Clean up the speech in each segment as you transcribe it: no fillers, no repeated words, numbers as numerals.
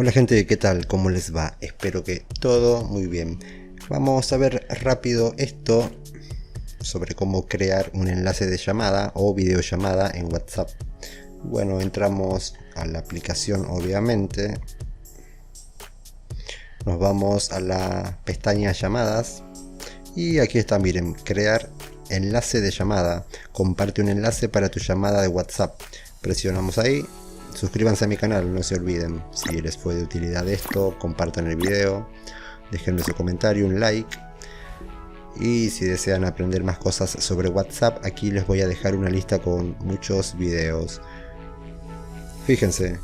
Hola gente, ¿qué tal? ¿Cómo les va? Espero que todo muy bien. Vamos a ver rápido esto sobre cómo crear un enlace de llamada o videollamada en WhatsApp. Bueno, entramos a la aplicación obviamente. Nos vamos a la pestaña llamadas y aquí está, miren, crear enlace de llamada. Comparte un enlace para tu llamada de WhatsApp. Presionamos ahí. Suscríbanse a mi canal, no se olviden. Si les fue de utilidad esto, compartan el video, déjenme su comentario, un like. Y si desean aprender más cosas sobre WhatsApp, aquí les voy a dejar una lista con muchos videos. Fíjense,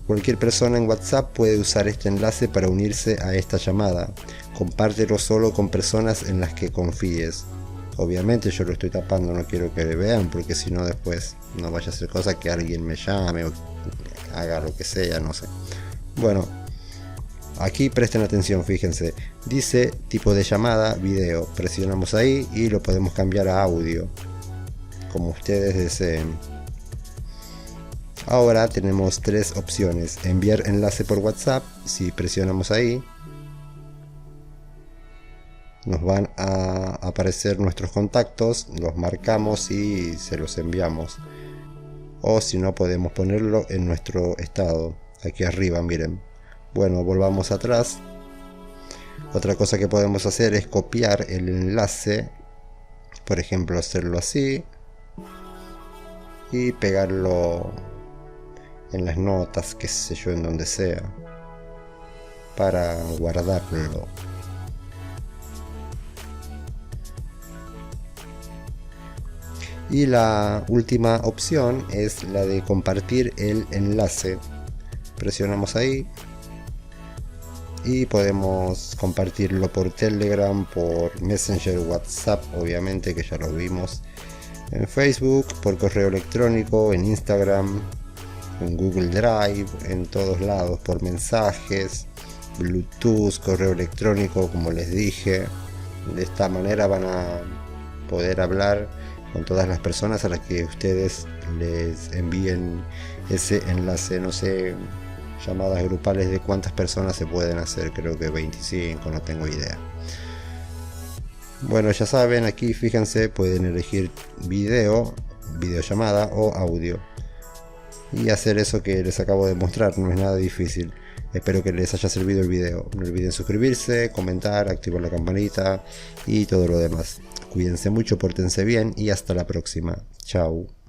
cualquier persona en WhatsApp puede usar este enlace para unirse a esta llamada. Compártelo solo con personas en las que confíes. Obviamente yo lo estoy tapando, no quiero que me vean, porque si no después no vaya a ser cosa que alguien me llame o haga lo que sea, no sé. Bueno, aquí presten atención, fíjense. Dice tipo de llamada, video. Presionamos ahí y lo podemos cambiar a audio, como ustedes deseen. Ahora tenemos tres opciones. Enviar enlace por WhatsApp. Si presionamos ahí, nos van a aparecer nuestros contactos, los marcamos y se los enviamos. O si no, podemos ponerlo en nuestro estado, aquí arriba, miren. Bueno, volvamos atrás. Otra cosa que podemos hacer es copiar el enlace, por ejemplo hacerlo así y pegarlo en las notas, qué sé yo, en donde sea, para guardarlo. Y la última opción es la de compartir el enlace. Presionamos ahí y podemos compartirlo por Telegram, por Messenger, WhatsApp, obviamente que ya lo vimos, en Facebook, por correo electrónico, en Instagram, en Google Drive, en todos lados, por mensajes, Bluetooth, correo electrónico, como les dije. De esta manera van a poder hablar con todas las personas a las que ustedes les envíen ese enlace. No sé, llamadas grupales de cuántas personas se pueden hacer, creo que 25, no tengo idea. Bueno, ya saben, aquí fíjense, pueden elegir video, videollamada o audio y hacer eso que les acabo de mostrar. No es nada difícil. Espero que les haya servido el video. No olviden suscribirse, comentar, activar la campanita y todo lo demás. Cuídense mucho, pórtense bien y hasta la próxima. Chao.